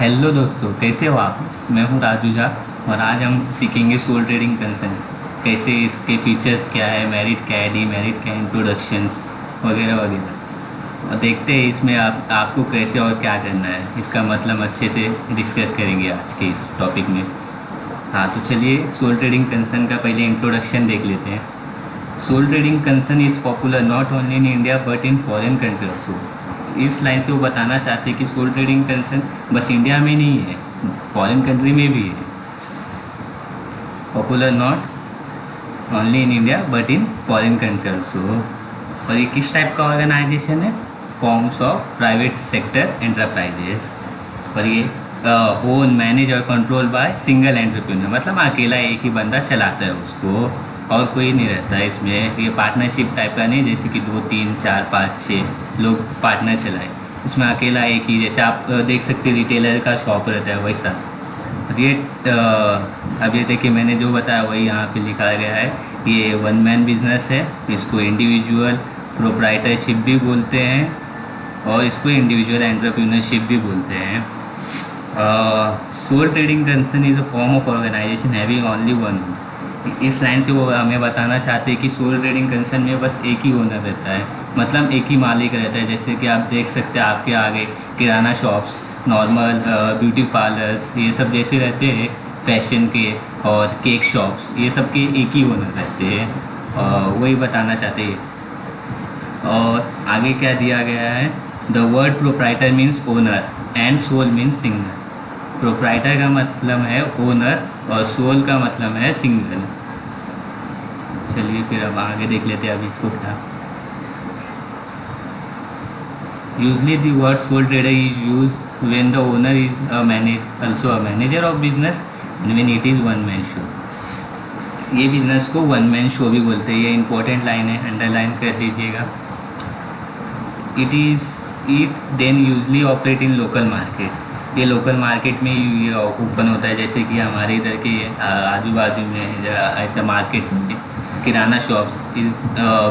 Hello दोस्तों, कैसे हो आप? मैं हूं राजू झा। और आज हम सीखेंगे सोल ट्रेडिंग कंसर्न। कैसे इसके फीचर्स क्या है, मेरिट क्या है, डीमेरिट क्या है, इंट्रोडक्शंस वगैरह वगैरह। और देखते हैं इसमें आपको कैसे और क्या करना है, इसका मतलब अच्छे से डिस्कस करेंगे आज के इस टॉपिक में। हाँ, तो चलिए सोल ट्रेडिंग कंसर्न का पहले इंट्रोडक्शन देख लेते हैं। Sole trading concern is popular not only in India but in foreign country also. इस लाइन से वो बताना चाहते हैं कि सोल ट्रेडिंग कंसर्न बस इंडिया में नहीं है, फॉरेन कंट्री में भी है। Popular not only in India but in foreign country also. और ये किस टाइप का ऑर्गेनाइजेशन है? Forms of private sector enterprises. और ये ओन मैनेज और कंट्रोल बाय सिंगल एंटरप्रेन्योर, मतलब अकेला एक ही बंदा चलाता है उसको और कोई नहीं रहता है इसमें। ये पार्टनरशिप टाइप का नहीं, जैसे कि 2 3 4 5 6 लोग पार्टनर चलाए। इसमें अकेला एक ही, जैसे आप देख सकते हैं रिटेलर का शॉप रहता है वैसा। ये अब ये देखिए, मैंने जो बताया वही यहाँ पे लिखा गया है। ये वन मैन बिजनेस है, इसको इंडिविजुअल प्रोप्राइटरशिप भी बोलते हैं और इसको इंडिविजुअल एंटरप्रेन्योरशिप भी बोलते हैं। Sole trading concern is a form of organisation having only one. इस लाइन से वो हमें बताना चाहते हैं कि सोल ट्रेडिंग कंसर्न में बस एक ही ओनर रहता है, मतलब एक ही मालिक रहता है। जैसे कि आप देख सकते हैं आपके आगे किराना शॉप्स, नॉर्मल ब्यूटी पार्लर्स, ये सब जैसे रहते हैं फैशन के, और केक शॉप्स, ये सब के एक ही ओनर रहते हैं। वही बताना चाहते हैं। और आगे क्या दिया गया है? The word proprietor means owner and sole means single. Proprietor का मतलब है ओनर और सोल का मतलब है सिंगल। चलिए फिर अब आगे देख लेते हैं अब इसको क्या। Usually the word soul trader is use when the owner is also a manager of business and when it is one man show। ये बिजनेस को वन मैन शो भी बोलते हैं। ये इंपॉर्टेंट लाइन है, अंडरलाइन कर लीजिएगा। It then usually operate in local market. ये लोकल मार्केट में ये ओपन होता है, जैसे कि हमारे इधर के आजू बाजू में ऐसा मार्केट में किराना शॉप्स इज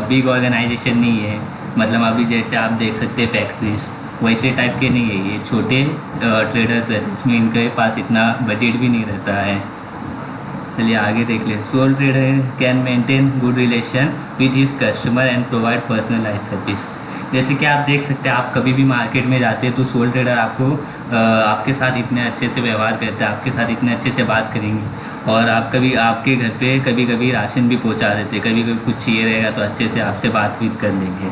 बिग ऑर्गेनाइजेशन नहीं है। मतलब अभी जैसे आप देख सकते हैं फैक्ट्रीज, वैसे टाइप के नहीं है। ये छोटे ट्रेडर्स रहते हैं, इसमें इनके पास इतना बजट भी नहीं रहता है। चलिए आगे देख ले। Sole trader can maintain good relation with his customer and provide personalise service. जैसे कि आप देख सकते हैं, आप कभी भी मार्केट में जाते हैं तो सोल ट्रेडर आपको आपके साथ इतने अच्छे से व्यवहार करते हैं, आपके साथ इतने अच्छे से बात करेंगे। और आप कभी आपके घर पे कभी कभी राशन भी पहुंचा देते हैं, कभी कभी कुछ चाहिए रहेगा तो अच्छे से आपसे बात भी कर लेंगे।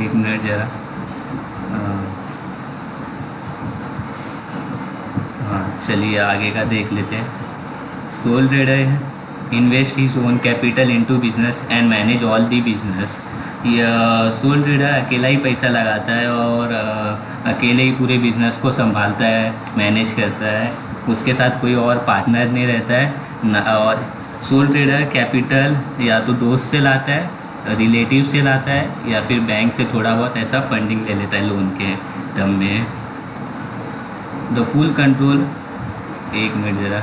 एक मिनट ज़रा। हाँ, चलिए आगे का देख लेते हैं। Soul trader invest his own capital into business and manage all the business. Soul trader अकेला ही पैसा लगाता है और अकेले ही पूरे बिजनेस को संभालता है, मैनेज करता है। उसके साथ कोई और पार्टनर नहीं रहता है और सोल ट्रेडर कैपिटल या तो दोस्त से लाता है, रिलेटिव से लाता है, या फिर बैंक से थोड़ा बहुत ऐसा फंडिंग ले लेता है लोन के टर्म में। द फुल कंट्रोल, एक मिनट ज़रा।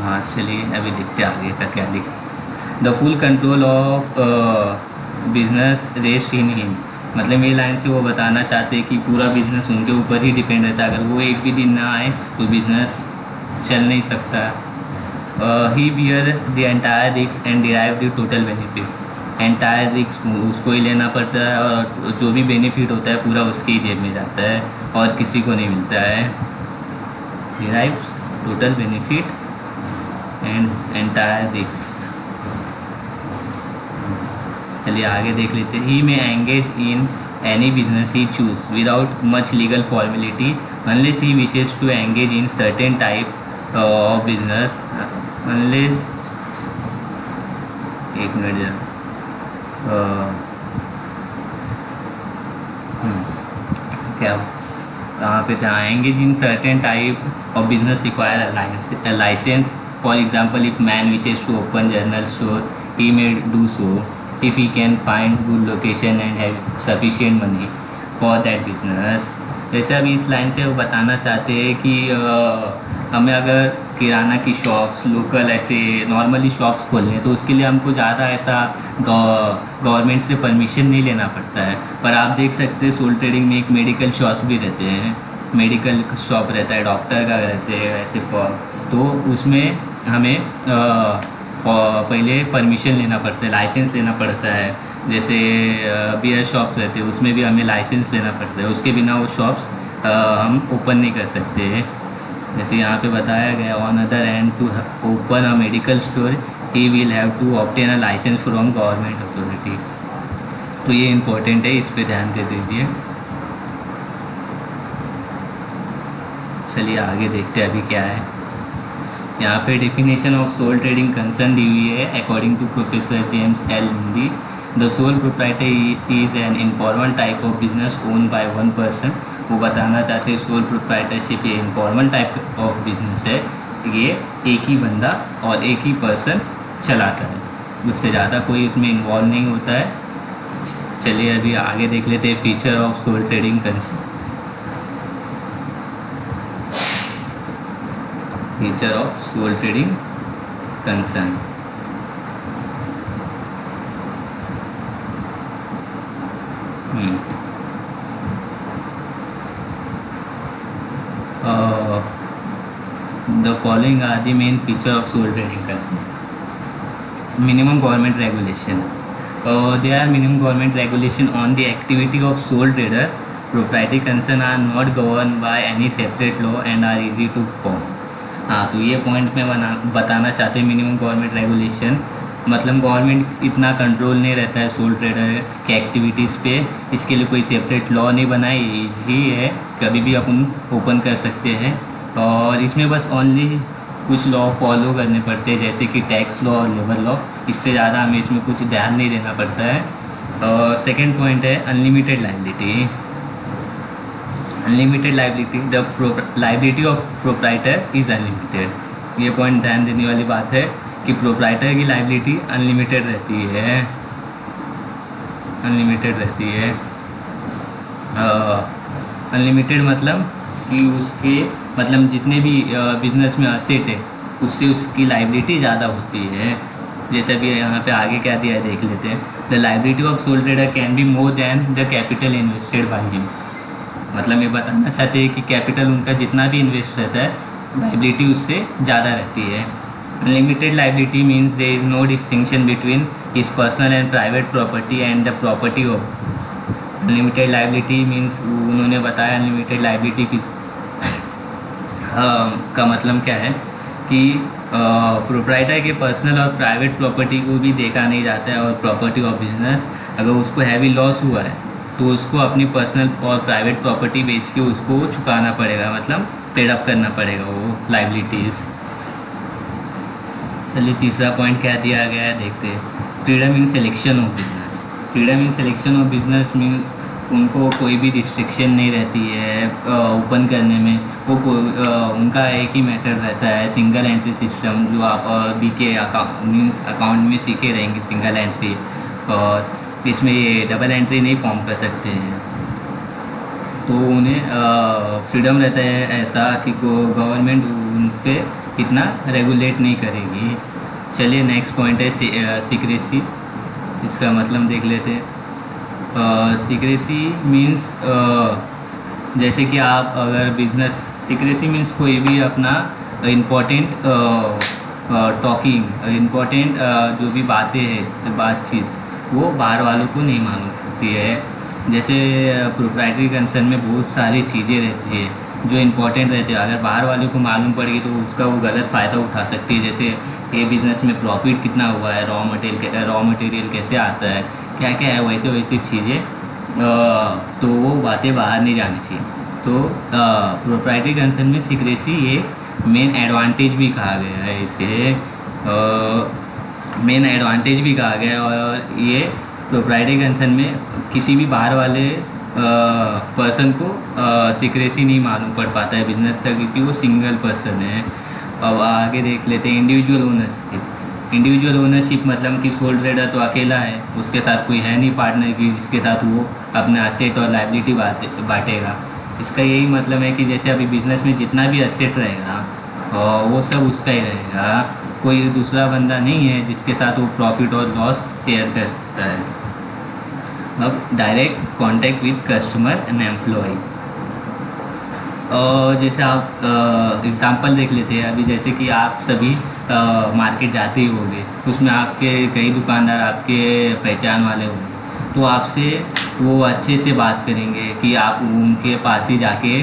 हाँ, चलिए अभी देखते आगे का क्या लिखा। The full control of business rest in him. मतलब ये लाइन से वो बताना चाहते हैं कि पूरा बिजनेस उनके ऊपर ही डिपेंड रहता है। अगर वो एक भी दिन ना आए तो बिजनेस चल नहीं सकता। He bear the entire risk and derive the total benefit. Entire risk उसको ही लेना पड़ता है और जो भी बेनिफिट होता है पूरा उसके ही जेब में जाता है और किसी को नहीं मिलता है। Derive total benefit and entire risk. चलिए आगे देख लेते हैं। He may engage in any business he choose without much legal formality unless he wishes to engage in certain type of business unless. एक मिनट क्या कहाँ पे था? Engage in certain type of business require licence. For example, if man wishes to open general store he may do so if he can find good location and have sufficient money for that business। जैसे अभी इस line से वो बताना चाहते हैं कि हमें अगर किराना की शॉप्स लोकल ऐसे नॉर्मली शॉप्स खोलने हैं, तो उसके लिए हमको ज़्यादा ऐसा गवर्नमेंट से परमिशन नहीं लेना पड़ता है। पर आप देख सकते हैं सोल ट्रेडिंग में एक मेडिकल शॉप्स भी रहते हैं, मेडिकल शॉप रहता है, डॉक्टर का रहते हैं ऐसे फॉर्म, तो उसमें हमें पहले परमिशन लेना पड़ता है, लाइसेंस लेना पड़ता है। जैसे बियर शॉप्स रहते हैं उसमें भी हमें लाइसेंस लेना पड़ता है, उसके बिना वो शॉप्स हम ओपन नहीं कर सकते। जैसे यहाँ पे बताया गया on other end to open a medical store he will have to obtain a licence from government authority. तो ये इम्पोर्टेंट है, इस पे ध्यान दे दीजिए। चलिए आगे देखते हैं अभी क्या है। यहाँ पे definition of sole trading concern दी हुई है according to professor James L हिंदी। The sole proprietor is an informal type of business own by one person. वो बताना चाहते हैं सोल प्रोप्राइटरशिप ये इनफॉर्मल टाइप ऑफ बिजनेस है, ये एक ही बंदा और एक ही पर्सन चलाता है, उससे ज़्यादा कोई इसमें इन्वॉल्व नहीं होता है। चलिए अभी आगे देख लेते हैं feature of sole trading concern. Feature of sole trading concern. The following are the main feature of soul trading concern. Minimum government regulation. There are minimum government regulation on the activity of sole trader. Proprietary concern are not governed by any separate law and are easy to form. हाँ, तो ये point में बताना चाहते हैं minimum government regulation, मतलब government इतना control नहीं रहता है सोल ट्रेडर के एक्टिविटीज़ पे, इसके लिए कोई सेपरेट लॉ नहीं बनाए, ईजी है, कभी भी अपन ओपन कर सकते हैं। और इसमें बस ओनली कुछ लॉ फॉलो करने पड़ते हैं जैसे कि टैक्स लॉ और लेबर लॉ, इससे ज़्यादा हमें इसमें कुछ ध्यान नहीं देना पड़ता है। और सेकेंड पॉइंट है unlimited liability. Unlimited liability, the liability of proprietor is unlimited. ये पॉइंट ध्यान देने वाली बात है कि प्रोप्राइटर की लायबिलिटी अनलिमिटेड रहती है, अनलिमिटेड रहती है। अनलिमिटेड मतलब कि उसके मतलब जितने भी बिजनेस में असेट है उससे उसकी लायबिलिटी ज़्यादा होती है। जैसे अभी यहाँ पे आगे क्या दिया है देख लेते हैं। The liability of sole trader can be more than the capital invested by him. मतलब ये बताना चाहते हैं कि कैपिटल उनका जितना भी इन्वेस्ट रहता है लायबिलिटी उससे ज़्यादा रहती है। Unlimited liability means there is no distinction between his personal and private property and the property of. Unlimited liability means उन्होंने बताया अनलिमिटेड लायबिलिटी किस का मतलब क्या है कि प्रोप्राइटर के पर्सनल और प्राइवेट प्रॉपर्टी को भी देखा नहीं जाता है, और प्रॉपर्टी ऑफ बिजनेस अगर उसको हैवी लॉस हुआ है तो उसको अपनी पर्सनल और प्राइवेट प्रॉपर्टी बेच के उसको चुकाना पड़ेगा, मतलब पेड अप करना पड़ेगा वो लाइबिलिटीज़। चलिए तीसरा पॉइंट क्या दिया गया है देखते हैं। Freedom in selection of business. Freedom in selection of business means उनको कोई भी रिस्ट्रिक्शन नहीं रहती है ओपन करने में। वो उनका एक ही मैटर रहता है सिंगल एंट्री सिस्टम, जो आप बीके अकाउंट में सीखे रहेंगे सिंगल एंट्री, और इसमें ये डबल एंट्री नहीं फॉर्म कर सकते हैं। तो उन्हें फ्रीडम रहता है ऐसा कि गवर्नमेंट उन पर इतना रेगुलेट नहीं करेगी। चलिए नेक्स्ट पॉइंट है सीक्रेसी। इसका मतलब देख लेते हैं। सीक्रेसी मीन्स जैसे कि आप अगर बिजनेस, सीक्रेसी मीन्स कोई भी अपना इम्पोर्टेंट टॉकिंग, इम्पोर्टेंट जो भी बातें हैं बातचीत वो बाहर वालों को नहीं मालूम होती है। जैसे प्रोप्राइटरी कंसर्न में बहुत सारी चीज़ें रहती है जो इम्पोर्टेंट रहती है, अगर बाहर वालों को मालूम पड़ेगी तो उसका वो गलत फ़ायदा उठा सकती है। जैसे ये बिज़नेस में प्रॉफिट कितना हुआ है, रॉ मटेरियल कैसे आता है, क्या क्या है, वैसे वैसी चीज़ें, तो वो बातें बाहर नहीं जानी चाहिए। तो प्रोप्राइटरी कंसर्न में सीक्रेसी ये मेन एडवांटेज भी कहा गया है, इसे मेन एडवांटेज भी कहा गया है। और ये प्रोप्राइटरी कंसर्न में किसी भी बाहर वाले पर्सन को सीक्रेसी नहीं मालूम पड़ पाता है बिजनेस तक, क्योंकि वो सिंगल पर्सन है। अब आगे देख लेते हैं इंडिविजुअल ओनरशिप। इंडिविजुअल ओनरशिप मतलब कि सोल ट्रेडर तो अकेला है, उसके साथ कोई है नहीं पार्टनर की जिसके साथ वो अपना असेट और लायबिलिटी बांटेगा। इसका यही मतलब है कि जैसे अभी बिजनेस में जितना भी असेट रहेगा और वो सब उसका ही रहेगा, कोई दूसरा बंदा नहीं है जिसके साथ वो प्रॉफिट और लॉस शेयर कर सकता है। अब direct contact with customer and employ. जैसे आप एग्ज़ाम्पल देख लेते हैं अभी, जैसे कि आप सभी मार्केट जाते ही होंगे, उसमें आपके कई दुकानदार आपके पहचान वाले होंगे, तो आपसे वो अच्छे से बात करेंगे कि आप उनके पास ही जाके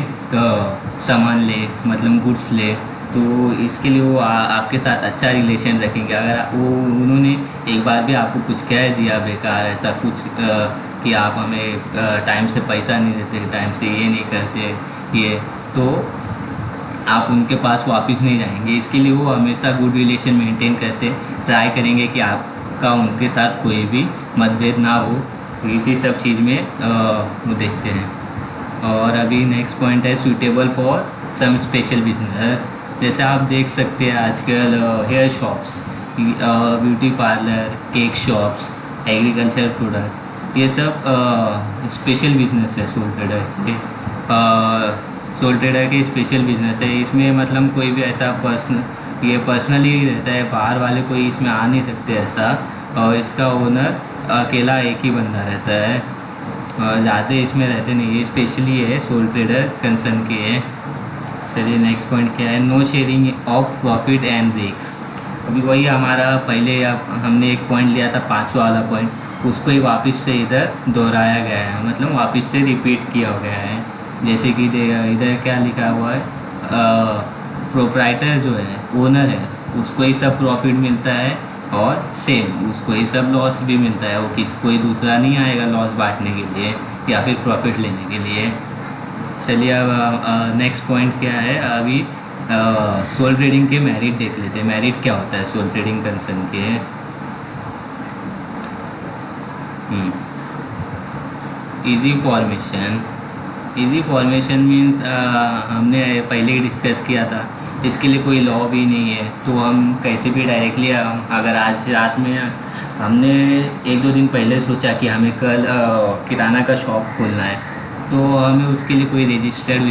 सामान ले, मतलब गुड्स ले। तो इसके लिए वो आपके साथ अच्छा रिलेशन रखेंगे। अगर वो उन्होंने एक बार भी आपको कुछ कह दिया बेकार ऐसा कुछ कि आप हमें टाइम से पैसा नहीं देते, टाइम से ये नहीं करते ये, तो आप उनके पास वापस नहीं जाएंगे। इसके लिए वो हमेशा गुड रिलेशन मेंटेन करते ट्राई करेंगे कि आपका उनके साथ कोई भी मतभेद ना हो। तो इसी सब चीज़ में वो देखते हैं। और अभी नेक्स्ट पॉइंट है suitable for some special business. जैसे आप देख सकते हैं आजकल hair shops, beauty parlour, cake shops, agriculture product, ये सब स्पेशल बिजनेस है सोल ट्रेडर के। सोल ट्रेडर के स्पेशल बिजनेस है। इसमें मतलब कोई भी ऐसा पर्सनली रहता है, बाहर वाले कोई इसमें आ नहीं सकते ऐसा, और इसका ओनर अकेला एक ही बंदा रहता है, ज़्यादा इसमें रहते नहीं। ये स्पेशली है सोल ट्रेडर कंसर्न के है। चलिए नेक्स्ट पॉइंट क्या है, no sharing of profit and risk. अभी वही हमारा पहले हमने एक पॉइंट लिया था, पांचवा वाला पॉइंट, उसको ही वापस से इधर दोहराया गया है, मतलब वापस से रिपीट किया गया है। जैसे कि इधर क्या लिखा हुआ है, प्रोप्राइटर जो है, ओनर है, उसको ही सब प्रॉफिट मिलता है, और सेम उसको ही सब लॉस भी मिलता है। वो कोई दूसरा नहीं आएगा लॉस बांटने के लिए या फिर प्रॉफिट लेने के लिए। चलिए अब नेक्स्ट पॉइंट क्या है, अभी सोल ट्रेडिंग के मेरिट देख लेते हैं। मेरिट क्या होता है सोल ट्रेडिंग कंसर्न के। Easy formation. Easy formation means हमने पहले ही डिस्कस किया था, इसके लिए कोई लॉ भी नहीं है, तो हम कैसे भी डायरेक्टली, अगर आज रात में हमने एक दो दिन पहले सोचा कि हमें कल किराना का शॉप खोलना है, तो हमें उसके लिए कोई रजिस्टर्ड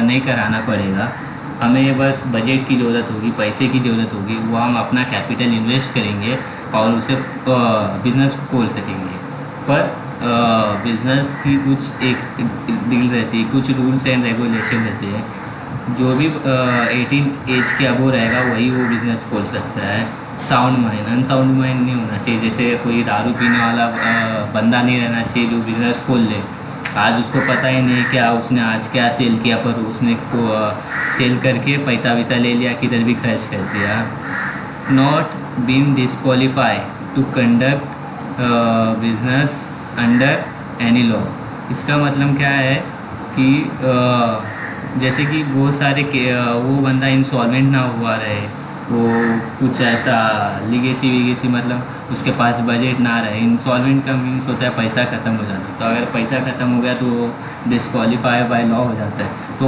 नहीं कराना पड़ेगा। हमें बस बजट की ज़रूरत होगी, पैसे की ज़रूरत होगी, वो हम अपना कैपिटल इन्वेस्ट करेंगे और उसे बिज़नेस को खोल सकेंगे। पर बिज़नेस की कुछ एक डील रहती है, कुछ रूल्स एंड रेगुलेशन रहते हैं। जो भी 18 एज के अबो रहेगा वही वो बिज़नेस खोल सकता है। साउंड माइंड, अनसाउंड माइंड नहीं होना चाहिए। जैसे कोई दारू पीने वाला बंदा नहीं रहना चाहिए जो बिज़नेस खोल ले। आज उसको पता ही नहीं क्या उसने आज क्या सेल किया, पर उसने सेल करके पैसा वैसा ले लिया, किधर भी खर्च कर दिया। Not been disqualified to conduct business under any law. इसका मतलब क्या है कि जैसे कि बहुत सारे वो बंदा इंसॉल्वेंट ना हुआ रहे, वो कुछ ऐसा लिगेसी विगेसी, मतलब उसके पास बजट ना रहे। इंसॉल्वेंट का मीन्स होता है पैसा ख़त्म हो जाता, तो अगर पैसा ख़त्म हो गया तो वो डिस्क्वालीफाई बाय लॉ हो जाता है। तो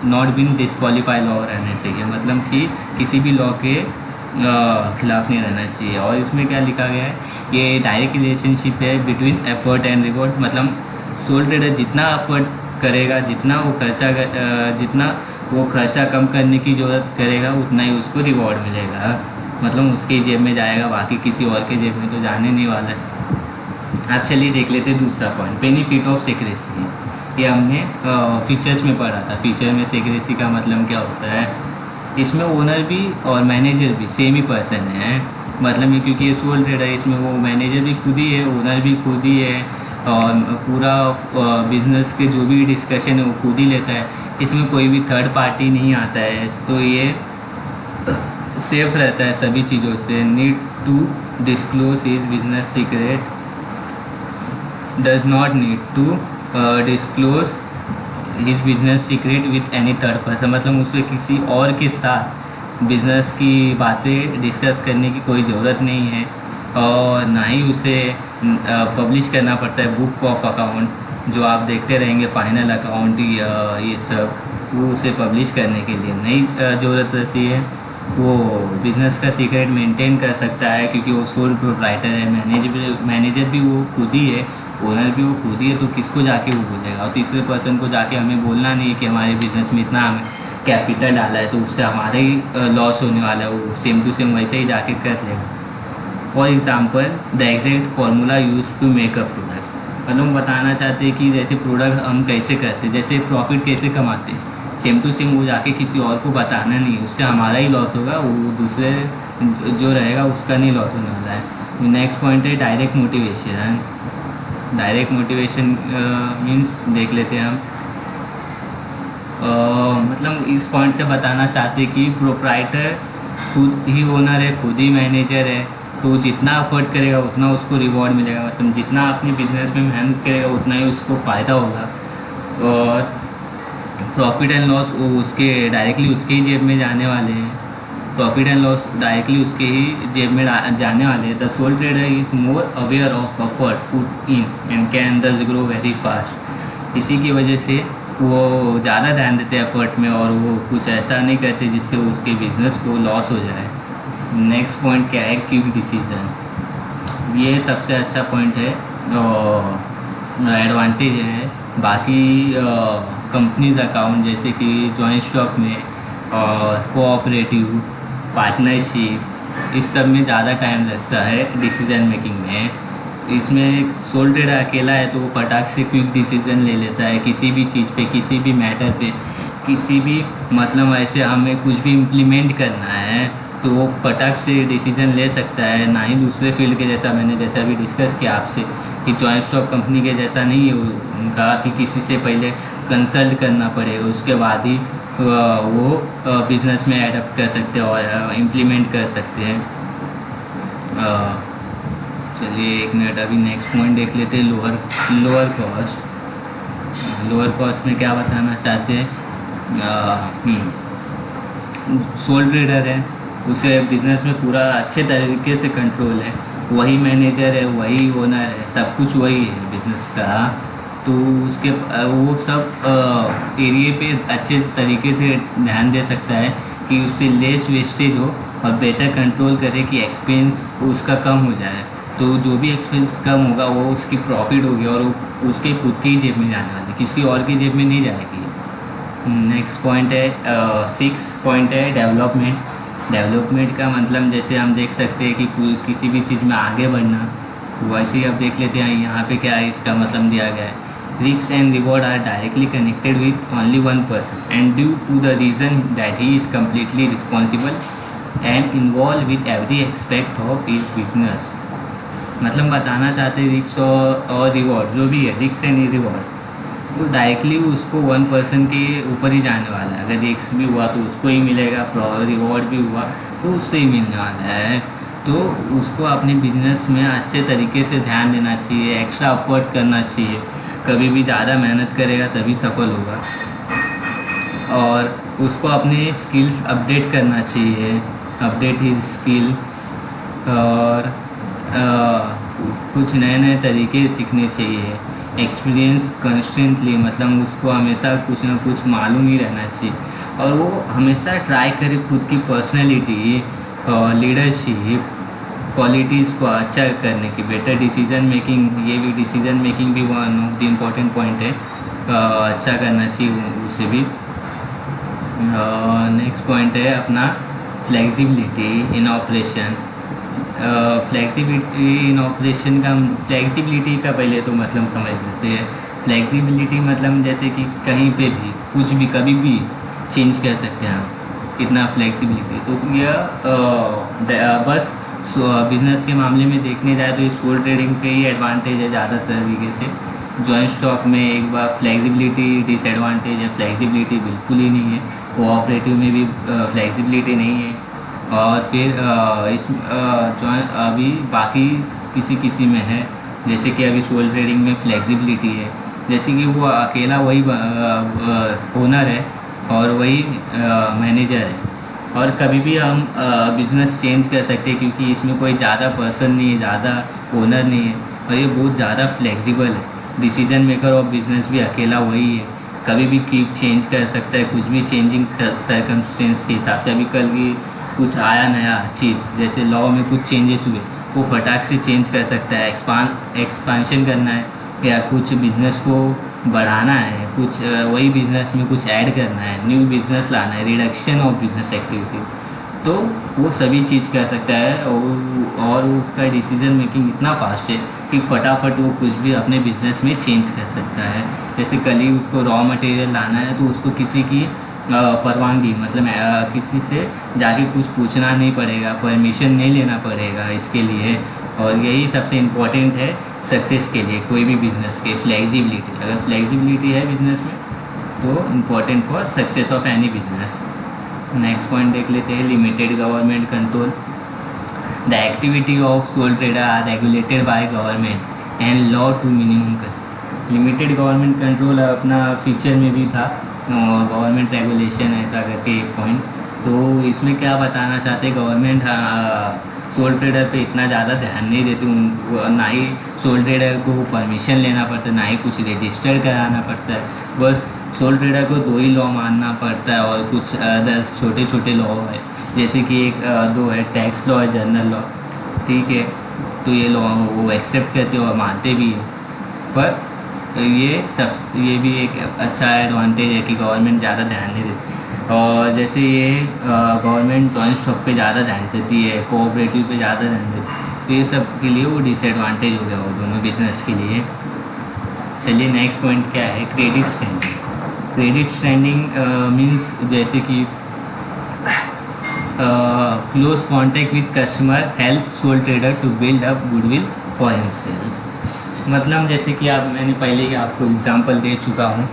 नॉट बीन डिस्क्वालीफाई लॉ रहना चाहिए, मतलब कि किसी भी लॉ के खिलाफ नहीं रहना चाहिए। और इसमें क्या लिखा गया है, ये डायरेक्ट रिलेशनशिप है बिटवीन एफर्ट एंड रिवॉर्ड। मतलब सोल ट्रेडर जितना एफर्ट करेगा, जितना वो खर्चा कम करने की ज़रूरत करेगा, उतना ही उसको रिवॉर्ड मिलेगा। मतलब उसके जेब में जाएगा, बाकी किसी और के जेब में तो जाने नहीं वाला है। अब चलिए देख लेते हैं दूसरा पॉइंट, बेनिफिट ऑफ सेक्रेसी। ये हमने फीचर्स में पढ़ा था। फीचर में सेक्रेसी का मतलब क्या होता है, इसमें ओनर भी और मैनेजर भी सेम ही पर्सन है। मतलब ये क्योंकि ये सोल ट्रेडर है, इसमें वो मैनेजर भी खुद ही है, ओनर भी खुद ही है, और पूरा बिजनेस के जो भी डिस्कशन है वो खुद ही लेता है। इसमें कोई भी थर्ड पार्टी नहीं आता है, तो ये सेफ रहता है सभी चीज़ों से। Need to disclose his business secret, does not need to disclose his business secret with any third person. मतलब उसे किसी और के साथ बिजनेस की बातें डिस्कस करने की कोई ज़रूरत नहीं है, और ना ही उसे पब्लिश करना पड़ता है बुक ऑफ अकाउंट, जो आप देखते रहेंगे फाइनल अकाउंट ये सब, वो उसे पब्लिश करने के लिए नहीं ज़रूरत रहती है। वो बिज़नेस का सीक्रेट मेंटेन कर सकता है क्योंकि वो सोल प्रोप्राइटर है। मैनेजर भी वो खुद ही है, ओनर भी वो खुद ही है, तो किसको जाके वो बोलेगा। और तीसरे पर्सन को जाके हमें बोलना नहीं कि हमारे बिज़नेस में इतना हमें कैपिटल डाला है तो उससे हमारा ही लॉस होने वाला है, वो सेम टू सेम वैसे ही जाके कर लेगा। For example the exact formula use to make a product, मतलब हम बताना चाहते हैं कि जैसे प्रोडक्ट हम कैसे करते हैं, जैसे प्रॉफिट कैसे कमाते हैं, सेम टू सेम वो जाके किसी और को बताना नहीं, उससे हमारा ही लॉस होगा, वो दूसरे जो रहेगा उसका नहीं लॉस होने वाला है। नेक्स्ट पॉइंट है direct motivation. Direct motivation means देख लेते हैं हम, मतलब इस पॉइंट से बताना चाहते कि प्रोप्राइटर खुद ही ओनर है, खुद ही मैनेजर है, तो जितना एफर्ट करेगा उतना उसको रिवॉर्ड मिलेगा, मतलब जितना अपने बिजनेस में मेहनत करेगा उतना ही उसको फ़ायदा होगा। और प्रॉफिट एंड लॉस वो उसके डायरेक्टली उसके ही जेब में जाने वाले हैं, प्रॉफिट एंड लॉस डायरेक्टली उसके ही जेब में जाने वाले हैं। The soul trader is more aware of effort put in and can दस ग्रो वेरी फास्ट। इसी की वजह से वो ज़्यादा ध्यान देते हैं एफर्ट में और वो कुछ ऐसा नहीं करते जिससे उसके बिजनेस को लॉस हो जाए। नेक्स्ट पॉइंट क्या है, क्विक डिसीजन। ये सबसे अच्छा पॉइंट है, एडवांटेज है। बाकी कंपनीज अकाउंट जैसे कि जॉइंट स्टॉक में और कोऑपरेटिव पार्टनरशिप, इस सब में ज़्यादा टाइम लगता है डिसीजन मेकिंग में। इसमें सोल ट्रेडर अकेला है तो वो फटाक से क्विक डिसीजन ले लेता है किसी भी चीज़ पे, किसी भी मैटर पे, किसी भी मतलब ऐसे हमें कुछ भी इम्प्लीमेंट करना है तो वो फटाक से डिसीजन ले सकता है। ना ही दूसरे फील्ड के जैसा मैंने जैसा अभी डिस्कस किया आपसे कि जॉइंट स्टॉक कंपनी के जैसा नहीं है उनका कि किसी से पहले कंसल्ट करना पड़े, उसके बाद ही वो बिज़नेस में एडप्ट कर सकते हैं और इम्प्लीमेंट कर सकते हैं। चलिए एक मिनट, अभी नेक्स्ट पॉइंट देख लेते हैं, लोअर कॉस्ट। लोअर कॉस्ट में क्या बताना चाहते हैं, सोल ट्रेडर है, उसे बिज़नेस में पूरा अच्छे तरीके से कंट्रोल है, वही मैनेजर है, वही ओनर है, सब कुछ वही है बिज़नेस का, तो उसके वो सब एरिए पे अच्छे तरीके से ध्यान दे सकता है कि उससे लेस वेस्टेज हो और बेटर कंट्रोल करे कि एक्सपेंस उसका कम हो जाए। तो जो भी एक्सपेंस कम होगा वो उसकी प्रॉफिट होगी और वो उसके खुद की जेब में जाने वाली, किसी और की जेब में नहीं जाएगी। नेक्स्ट पॉइंट है 6 पॉइंट है डेवलपमेंट। डेवलपमेंट का मतलब जैसे हम देख सकते हैं कि किसी भी चीज़ में आगे बढ़ना, वैसे ही अब देख लेते हैं यहाँ पे क्या है, इसका मतलब दिया गया है risk and reward are directly connected with only one person and due to the reason that he is completely responsible and involve with every aspect of his business. मतलब बताना चाहते हैं रिस्क और रिवॉर्ड जो भी है, रिस्क एंड रिवॉर्ड वो directly उसको वन पर्सन के ऊपर ही जाने वाला है। अगर रिस्क भी हुआ तो उसको ही मिलेगा, रिवॉर्ड भी हुआ तो उससे ही मिलने वाला है। तो उसको अपने बिजनेस में अच्छे तरीके से ध्यान देना चाहिए, एक्स्ट्रा एफर्ट करना चाहिए, कभी भी ज़्यादा मेहनत करेगा तभी सफल होगा। और उसको अपने स्किल्स अपडेट करना चाहिए, अपडेट हिज स्किल्स, और कुछ नए नए तरीके सीखने चाहिए। एक्सपीरियंस कंस्टेंटली, मतलब उसको हमेशा कुछ ना कुछ मालूम ही रहना चाहिए और वो हमेशा ट्राई करे खुद की पर्सनैलिटी और लीडरशिप क्वालिटीज़ को अच्छा करने की, बेटर डिसीजन मेकिंग, ये भी डिसीजन मेकिंग भी one of the important point है, अच्छा करना चाहिए उसे भी। नेक्स्ट पॉइंट है अपना फ्लेक्सिबिलिटी इन ऑपरेशन। फ्लेक्सिबिलिटी इन ऑपरेशन का, फ्लेक्सिबिलिटी का पहले तो मतलब समझ लेते हैं। फ्लेक्सिबिलिटी मतलब जैसे कि कहीं पे भी कुछ भी कभी भी चेंज कर सकते हैं हम, कितना फ्लेक्सिबिलिटी। तो यह बस बिज़नेस के मामले में देखने जाए तो ये सोल ट्रेडिंग के ही एडवांटेज है ज़्यादातर तरीके से। जॉइंट स्टॉक में एक बार फ्लेक्सिबिलिटी डिसएडवांटेज है, फ्लेक्सिबिलिटी बिल्कुल ही नहीं है। कोऑपरेटिव में भी फ्लेक्सिबिलिटी नहीं है। और फिर इस अभी बाकी किसी में है, जैसे कि अभी सोल ट्रेडिंग में फ्लेक्सिबिलिटी है, जैसे कि वो अकेला वही ओनर है और वही मैनेजर है और कभी भी हम बिज़नेस चेंज कर सकते हैं क्योंकि इसमें कोई ज़्यादा पर्सन नहीं है, ज़्यादा ओनर नहीं है और ये बहुत ज़्यादा फ्लेक्सिबल है। डिसीजन मेकर ऑफ बिज़नेस भी अकेला वही है, कभी भी कीप चेंज कर सकता है, कुछ भी चेंजिंग सर्कमस्टेंस के हिसाब से। अभी कल भी कुछ आया नया चीज़, जैसे लॉ में कुछ चेंजेस हुए, वो फटाक से चेंज कर सकता है। एक्सपांशन करना है या कुछ बिज़नेस को बढ़ाना है, कुछ वही बिजनेस में कुछ ऐड करना है, न्यू बिजनेस लाना है, रिडक्शन ऑफ बिजनेस एक्टिविटी, तो वो सभी चीज़ कर सकता है। और उसका डिसीजन मेकिंग इतना फास्ट है कि फटाफट वो कुछ भी अपने बिजनेस में चेंज कर सकता है। जैसे कल ही उसको रॉ मटेरियल लाना है तो उसको किसी की परवानगी मतलब किसी से जाके कुछ पूछना नहीं पड़ेगा, परमिशन नहीं लेना पड़ेगा इसके लिए। और यही सबसे इम्पोर्टेंट है सक्सेस के लिए कोई भी बिजनेस के, फ्लेक्सिबिलिटी। अगर फ्लेक्सिबिलिटी है बिजनेस में तो important for success of any business. Next point देख लेते हैं, limited government control. The activity of sole trader are regulated by government and law to minimum कर। लिमिटेड गवर्नमेंट कंट्रोल अपना फीचर में भी था, गवर्नमेंट रेगुलेशन ऐसा करके एक पॉइंट। तो इसमें क्या बताना चाहते हैं, गवर्नमेंट सोल ट्रेडर पे इतना ज़्यादा ध्यान नहीं देती, ना ही सोल ट्रेडर को परमिशन लेना पड़ता है, ना ही कुछ रजिस्टर कराना पड़ता है। बस सोल ट्रेडर को दो ही लॉ मानना पड़ता है और कुछ अदर्स छोटे छोटे लॉ है, जैसे कि एक दो है, टैक्स लॉ है, जनरल लॉ, ठीक है। तो ये लॉ वो एक्सेप्ट करते और मानते भी है। पर ये भी एक अच्छा एडवांटेज है कि गवर्नमेंट ज़्यादा ध्यान नहीं देती। और जैसे ये गवर्नमेंट जॉइंट स्टॉक पे ज़्यादा ध्यान देती है, कोऑपरेटिव पे ज़्यादा ध्यान देती है, तो ये सब के लिए वो डिसएडवांटेज हो गया वो दोनों बिजनेस के लिए। चलिए नेक्स्ट पॉइंट क्या है, credit standing. Credit standing means जैसे कि close contact with customer help sole trader to build up goodwill for himself. मतलब जैसे कि मैंने पहले ही आपको एग्जांपल दे चुका हूँ,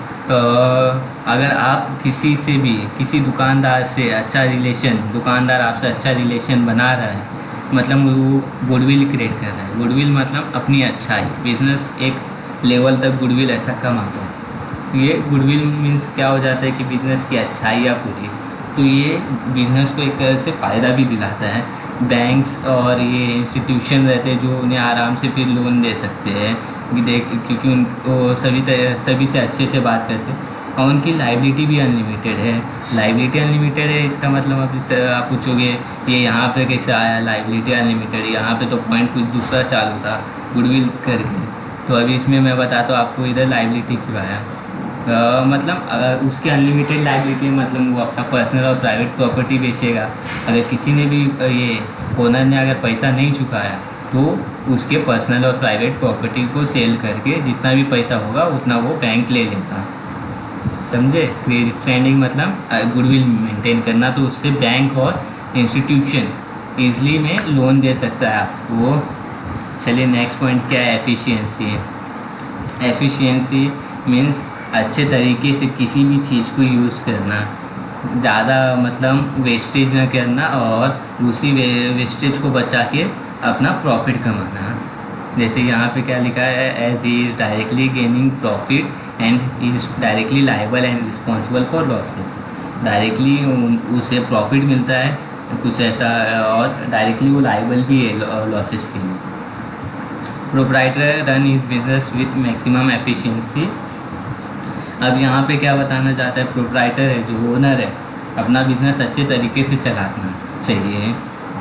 अगर आप किसी से भी, किसी दुकानदार से अच्छा रिलेशन, दुकानदार आपसे अच्छा रिलेशन बना रहा है, मतलब वो गुडविल क्रिएट कर रहा है। गुडविल मतलब अपनी अच्छाई, बिजनेस एक लेवल तक गुडविल ऐसा कमाता है। ये गुडविल मीन्स क्या हो जाता है कि बिज़नेस की अच्छाई या पूरी, तो ये बिज़नेस को एक तरह से फ़ायदा भी दिलाता है। बैंक्स और ये इंस्टीट्यूशन रहते हैं जो उन्हें आराम से फिर लोन दे सकते हैं, क्योंकि उनको सभी से अच्छे से बात करते हैं। और उनकी लाइबिलिटी भी अनलिमिटेड है। लाइबिलिटी अनलिमिटेड है इसका मतलब आप पूछोगे ये यहाँ पे कैसे आया, लाइबिलिटी अनलिमिटेड, यहाँ पे तो पॉइंट कुछ दूसरा चालू था गुडविल करके। तो अभी इसमें मैं बताता हूँ आपको इधर लाइबिलिटी क्यों आया। मतलब उसकी अनलिमिटेड लाइबिलिटी मतलब वो अपना पर्सनल और प्राइवेट प्रॉपर्टी बेचेगा। अगर किसी ने भी ये ओनर ने अगर पैसा नहीं चुकाया तो उसके पर्सनल और प्राइवेट प्रॉपर्टी को सेल करके जितना भी पैसा होगा उतना वो बैंक ले लेगा। समझे? क्रेडिट स्टैंडिंग मतलब गुडविल मेंटेन करना, तो उससे बैंक और इंस्टीट्यूशन ईजिली में लोन दे सकता है आपको। चलिए नेक्स्ट पॉइंट क्या है, एफिशिएंसी। एफिशिएंसी मीन्स अच्छे तरीके से किसी भी चीज़ को यूज़ करना, ज़्यादा मतलब वेस्टेज ना करना और उसी वेस्टेज को बचा के अपना प्रॉफिट कमाना। जैसे यहाँ पे क्या लिखा है, as he is directly gaining profit and is directly liable and responsible for losses. Directly उसे प्रॉफिट मिलता है कुछ ऐसा, और डायरेक्टली वो लाइबल भी है लॉसेस के लिए। Proprietor run is business with maximum efficiency. अब यहाँ पे क्या बताना चाहता है, प्रोप्राइटर है जो ओनर है, अपना बिजनेस अच्छे तरीके से चलाना चाहिए,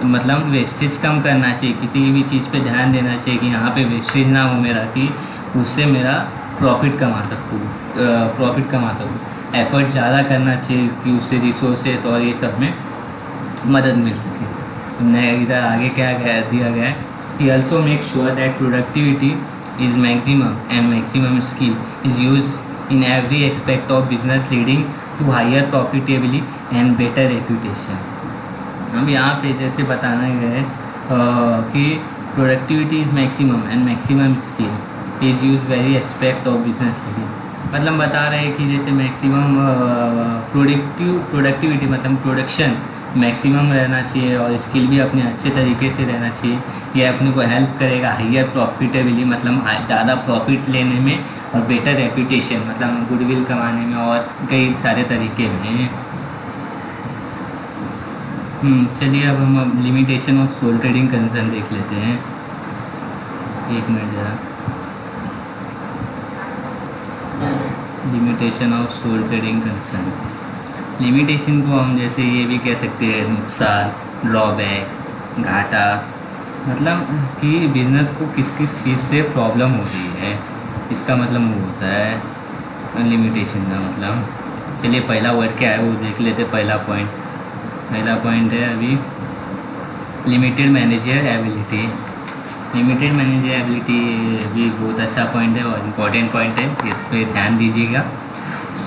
मतलब वेस्टेज कम करना चाहिए, किसी भी चीज़ पे ध्यान देना चाहिए कि यहाँ पे वेस्टेज ना हो मेरा, कि उससे मेरा प्रॉफिट कमा सकूँ। एफर्ट ज़्यादा करना चाहिए कि उससे रिसोर्सेस और ये सब में मदद मिल सके। इधर आगे क्या दिया गया है कि also make sure that productivity is maximum and maximum skill is use in every aspect of business leading to higher profitability and better reputation। अब यहाँ पे जैसे बताना गया है कि productivity is maximum and maximum skill is use very aspect of business leading. मतलब बता रहे हैं कि जैसे मैक्सिमम प्रोडक्टिविटी मतलब प्रोडक्शन मैक्सिमम रहना चाहिए और स्किल भी अपने अच्छे तरीके से रहना चाहिए। ये अपने को हेल्प करेगा हाइयर प्रॉफिटेबिलिटी मतलब ज़्यादा प्रॉफिट लेने में, और बेटर रेपुटेशन मतलब गुडविल कमाने में, और कई सारे तरीके में। चलिए अब हम limitation of sole trading concern देख लेते हैं। एक मिनट ज़रा, limitation of sole trading concern. Limitation को हम जैसे ये भी कह सकते हैं नुकसान, ड्रॉबैक, घाटा, मतलब कि बिजनेस को किस किस चीज़ से प्रॉब्लम हो रही है, इसका मतलब वो होता है। लिमिटेशन का मतलब, चलिए पहला वर्ड क्या है वो देख लेते। पहला पॉइंट है अभी limited manager ability. Limited manager ability भी बहुत अच्छा पॉइंट है और इम्पॉर्टेंट पॉइंट है, इस पर ध्यान दीजिएगा।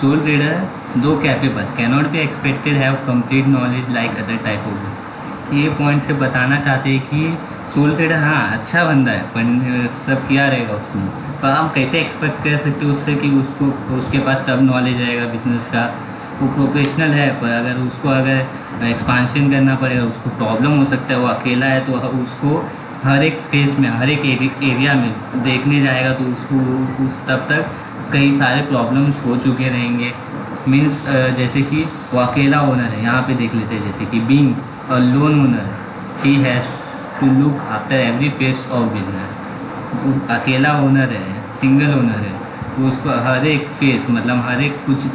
सोल ट्रेडर दो capable cannot be expected have complete knowledge like other type of. ये पॉइंट से बताना चाहते हैं कि सोल ट्रेडर हाँ अच्छा बंदा है पर सब किया रहेगा उसमें, पर आप कैसे एक्सपेक्ट कर सकते हो उससे कि उसको उसके पास सब नॉलेज आएगा बिजनेस का। वो प्रोफेशनल है पर अगर उसको अगर एक्सपांशन करना पड़ेगा उसको प्रॉब्लम हो सकता है। वो अकेला है तो उसको हर एक फेस में हर एक एरिया में देखने जाएगा तो उसको तब तक कई सारे प्रॉब्लम्स हो चुके रहेंगे। मीन्स जैसे कि वो अकेला ओनर है, यहाँ पे देख लेते हैं जैसे कि being a lone owner he has to look after every phase of business. अकेला ओनर है, सिंगल ओनर है, तो उसको हर एक फेस मतलब हर एक कुछ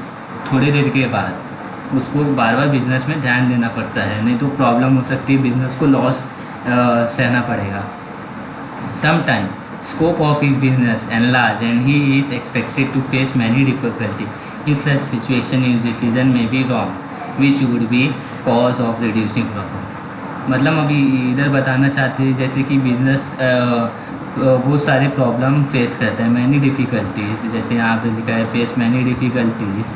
थोड़ी देर के बाद उसको बार बार बिजनेस में ध्यान देना पड़ता है, नहीं तो प्रॉब्लम हो सकती है, बिजनेस को लॉस सहना पड़ेगा। Sometime scope of his business enlarge and he is expected to face many difficulty. In such situation his decision may be wrong which would be cause of reducing profit। मतलब अभी इधर बताना चाहते हैं जैसे कि बिजनेस बहुत सारे प्रॉब्लम फेस करता है, मैनी डिफ़िकल्टीज, जैसे यहाँ पे लिखा है फेस मैनी डिफ़िकल्टीज।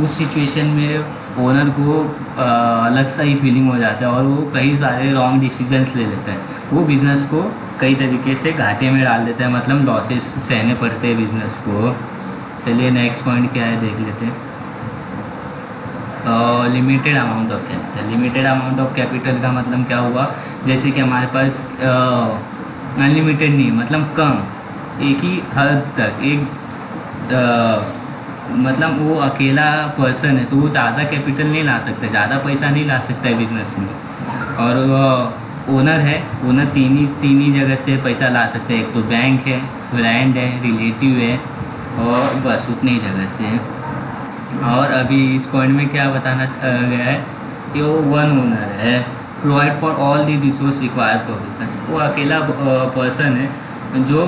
उस सिचुएशन में ओनर को अलग सा ही फीलिंग हो जाता है और वो कई सारे रॉन्ग डिसीजंस ले लेता है। वो बिज़नेस को कई तरीके से घाटे में डाल देता है, मतलब लॉसेस सहने पड़ते हैं बिजनेस को। चलिए नेक्स्ट पॉइंट क्या है देख लेते हैं। Limited amount of capital. Limited amount of capital का मतलब क्या हुआ, जैसे कि हमारे पास अनलिमिटेड नहीं मतलब कम, एक ही हद तक एक मतलब वो अकेला पर्सन है तो वो ज़्यादा कैपिटल नहीं ला सकता, ज़्यादा पैसा नहीं ला सकता है बिजनेस में। और ओनर है, ओनर तीन ही जगह से पैसा ला सकते हैं, एक तो बैंक है, ब्रांड है, रिलेटिव है और बस उतनी ही जगह से। और अभी इस पॉइंट में क्या बताना गया है कि वो वन ओनर है, provide for all the resource required for business. वो अकेला पर्सन है जो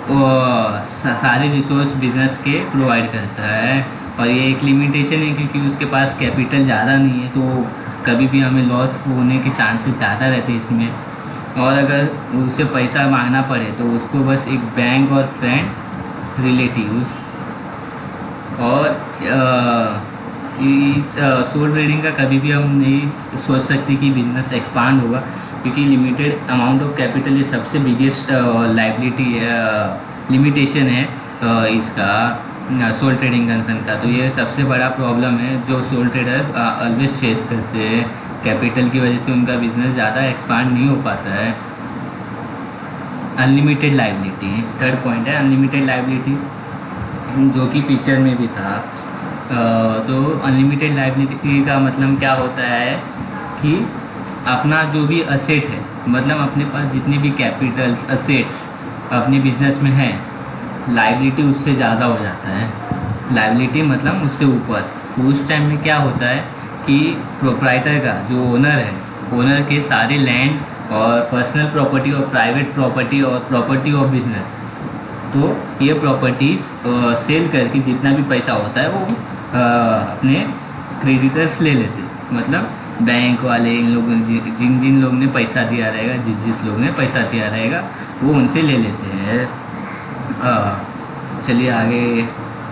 सारे रिसोर्स बिजनेस के प्रोवाइड करता है। और ये एक लिमिटेशन है क्योंकि उसके पास कैपिटल ज़्यादा नहीं है तो कभी भी हमें लॉस होने के चांसेस ज़्यादा रहते हैं इसमें। और अगर उसे पैसा मांगना पड़े तो उसको बस एक बैंक और फ्रेंड रिलेटिव्स। और इस सोल ट्रेडिंग का कभी भी हम नहीं सोच सकते कि बिजनेस एक्सपांड होगा क्योंकि लिमिटेड अमाउंट ऑफ कैपिटल ये सबसे बिगेस्ट लाइबिलिटी लिमिटेशन है इसका सोल ट्रेडिंग कंसर्न का। तो ये सबसे बड़ा प्रॉब्लम है जो सोल ट्रेडर ऑलवेज फेस करते हैं, कैपिटल की वजह से उनका बिजनेस ज़्यादा एक्सपांड नहीं हो पाता है। अनलिमिटेड लाइबिलिटी थर्ड पॉइंट है, अनलिमिटेड लाइबिलिटी जो कि फीचर में भी था। तो अनलिमिटेड लाइबिलिटी का मतलब क्या होता है कि अपना जो भी असेट है मतलब अपने पास जितने भी कैपिटल्स असेट्स अपने बिजनेस में है, लाइबिलिटी उससे ज़्यादा हो जाता है। लाइबिलिटी मतलब उससे ऊपर। तो उस टाइम में क्या होता है कि प्रोप्राइटर का जो ओनर है, ओनर के सारे लैंड और पर्सनल प्रॉपर्टी और प्राइवेट प्रॉपर्टी और प्रॉपर्टी ऑफ बिजनेस, तो ये प्रॉपर्टीज़ सेल करके जितना भी पैसा होता है वो अपने क्रेडिटर्स ले लेते, मतलब बैंक वाले इन लोगों जिन जिन लोग ने पैसा दिया रहेगा, जिस लोग ने पैसा दिया रहेगा वो उनसे ले लेते हैं। चलिए आगे,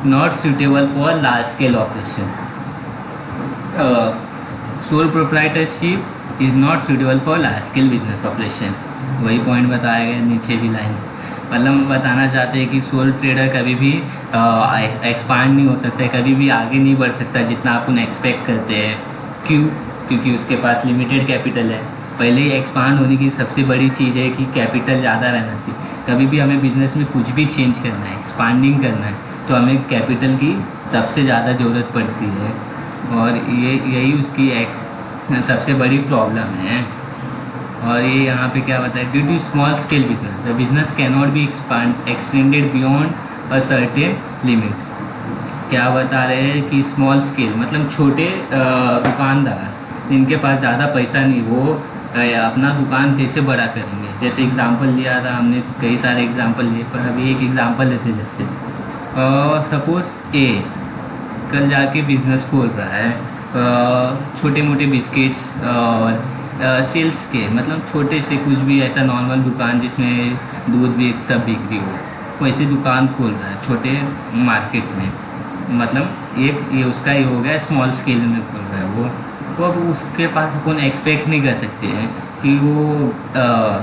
not suitable for large scale operation. Sole proprietorship is not suitable for large scale business operation. वही पॉइंट बताया गया नीचे भी लाइन, मतलब बताना चाहते हैं कि सोल ट्रेडर कभी भी एक्सपांड नहीं हो सकता है, कभी भी आगे नहीं बढ़ सकता जितना आप उन्हें एक्सपेक्ट करते हैं। क्यों? क्योंकि उसके पास लिमिटेड कैपिटल है। पहले ही एक्सपांड होने की सबसे बड़ी चीज़ है कि कैपिटल ज़्यादा रहना चाहिए। कभी भी हमें बिजनेस में कुछ भी चेंज करना है, एक्सपांडिंग करना है, तो हमें कैपिटल की सबसे ज़्यादा ज़रूरत पड़ती है और यही उसकी एक सबसे बड़ी प्रॉब्लम है। और ये यहाँ पे क्या बताया, due to small scale business the business can not be extended beyond a certain limit. क्या बता रहे हैं कि स्मॉल स्केल मतलब छोटे दुकानदार जिनके पास ज़्यादा पैसा नहीं, वो अपना दुकान कैसे बड़ा करेंगे। जैसे एग्जांपल लिया था हमने, कई सारे एग्जांपल लिए पर अभी एक एग्जांपल लेते हैं। जैसे सपोज ए कल जाके बिजनेस खोल रहा है, छोटे मोटे बिस्किट्स और सेल्स के, मतलब छोटे से कुछ भी ऐसा नॉर्मल दुकान जिसमें दूध भी सब बिक्री हो, वैसे दुकान खोल रहा है छोटे मार्केट में, मतलब एक ये उसका ये हो गया स्मॉल स्केल में खोल रहा है वो। तो अब उसके पास अपन एक्सपेक्ट नहीं कर सकते हैं कि वो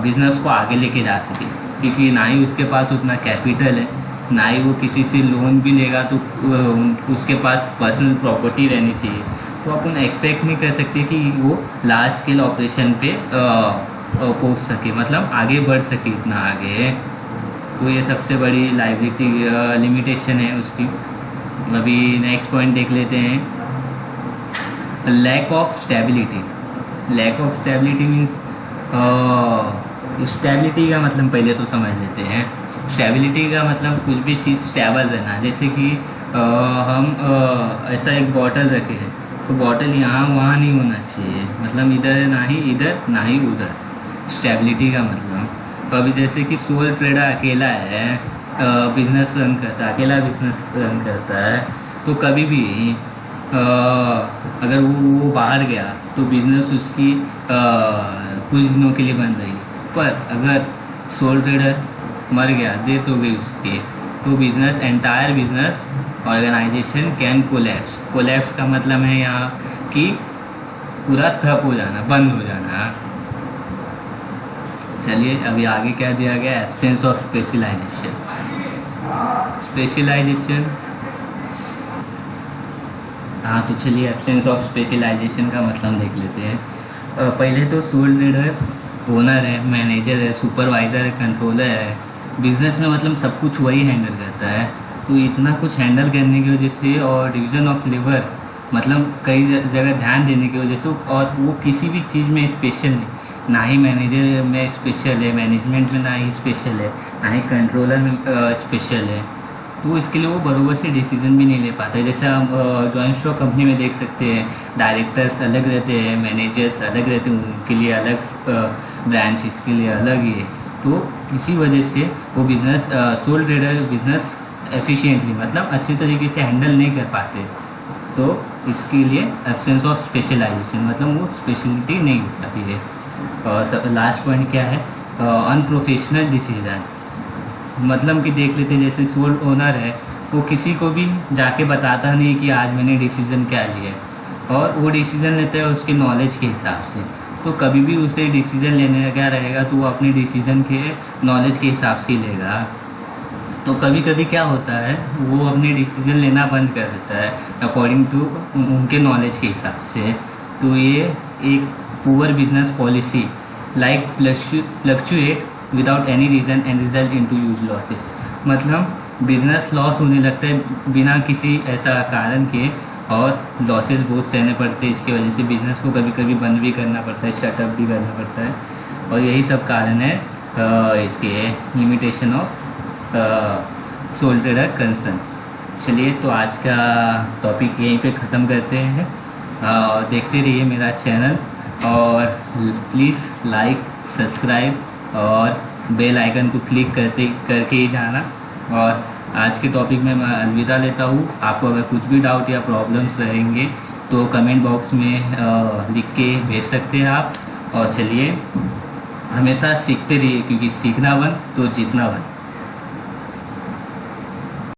बिज़नेस को आगे लेके जा सके, क्योंकि ना ही उसके पास उतना कैपिटल है, ना ही वो किसी से लोन भी लेगा तो उसके पास पर्सनल प्रॉपर्टी रहनी चाहिए। तो अपन एक्सपेक्ट नहीं कर सकते कि वो लार्ज स्केल ऑपरेशन पे पहुंच सके, मतलब आगे बढ़ सके इतना आगे। तो ये सबसे बड़ी लाइबिलिटी लिमिटेशन है उसकी। अभी नेक्स्ट पॉइंट देख लेते हैं, lack of stability. Lack of stability means, stability का मतलब पहले तो समझ लेते हैं। स्टेबिलिटी का मतलब कुछ भी चीज़ स्टेबल रहना, जैसे कि हम ऐसा एक बॉटल रखे हैं तो बॉटल यहाँ वहाँ नहीं होना चाहिए, मतलब इधर ना ही उधर, स्टेबिलिटी का मतलब। अभी जैसे कि सोल ट्रेडर अकेला है, बिजनेस रन करता है, अकेला बिजनेस रन करता है, तो कभी भी अगर वो बाहर गया तो बिजनेस उसकी कुछ दिनों के लिए बन रही, पर अगर सोल ट्रेडर मर गया, डेथ हो गई उसकी, तो business, entire business organisation can collapse. Collapse का मतलब है यहाँ कि पूरा ठप हो जाना, बंद हो जाना। चलिए अभी आगे क्या दिया गया, एब्सेंस ऑफ स्पेशलाइजेशन। स्पेशलाइजेशन, हाँ तो चलिए एब्सेंस ऑफ स्पेशलाइजेशन का मतलब देख लेते हैं। पहले तो सोल ट्रेडर ओनर है, मैनेजर है, सुपरवाइज़र है, कंट्रोलर है, बिजनेस में मतलब सब कुछ वही हैंडल करता है। तो इतना कुछ हैंडल करने की वजह से और डिवीज़न ऑफ लेबर, मतलब कई जगह ध्यान देने की वजह से, और वो किसी भी चीज़ में स्पेशल नहीं, ना ही मैनेजर में स्पेशल है, मैनेजमेंट में ना ही स्पेशल है, ना ही कंट्रोलर में स्पेशल है। तो इसके लिए वो बराबर से डिसीजन भी नहीं ले पाते। जैसे हम जॉइंट स्टॉक कंपनी में देख सकते हैं, डायरेक्टर्स अलग रहते हैं, मैनेजर्स अलग रहते हैं, उनके लिए अलग ब्रांच, इसके लिए अलग ही है। तो इसी वजह से वो business, soul trader business efficiently, मतलब अच्छे तरीके से हैंडल नहीं कर पाते। तो इसके लिए एब्सेंस ऑफ स्पेशलाइजेशन, मतलब वो स्पेशलिटी नहीं हो पाती है। और लास्ट पॉइंट क्या है, अनप्रोफेशनल डिसीजन। मतलब कि देख लेते हैं, जैसे सोल ओनर है, वो किसी को भी जाके बताता नहीं कि आज मैंने डिसीज़न क्या लिया, और वो डिसीज़न लेता है उसके नॉलेज के हिसाब से। तो कभी भी उसे डिसीज़न लेने का रहेगा तो वो अपने डिसीज़न के नॉलेज के हिसाब से ही लेगा। तो कभी कभी क्या होता है, वो अपने डिसीज़न लेना बंद कर देता है अकॉर्डिंग टू उनके नॉलेज के हिसाब से। तो ये एक poor business policy, like fluctuate without any reason and result into huge losses. मतलब बिजनेस लॉस होने लगता है बिना किसी ऐसा कारण के, और लॉसेस बहुत सहने पड़ते हैं। इसकी वजह से बिज़नेस को कभी कभी बंद भी करना पड़ता है, शटअप भी करना पड़ता है, और यही सब कारण है इसके limitation of sole trader concern. चलिए तो आज का टॉपिक यहीं पे ख़त्म करते हैं। देखते रहिए मेरा चैनल, और प्लीज़ लाइक, सब्सक्राइब और बेल आइकन को क्लिक करके ही जाना। और आज के टॉपिक में मैं अलविदा लेता हूँ। आपको अगर कुछ भी डाउट या प्रॉब्लम्स रहेंगे तो कमेंट बॉक्स में लिख के भेज सकते हैं आप। और चलिए हमेशा सीखते रहिए, क्योंकि सीखना बंद तो जीतना बंद।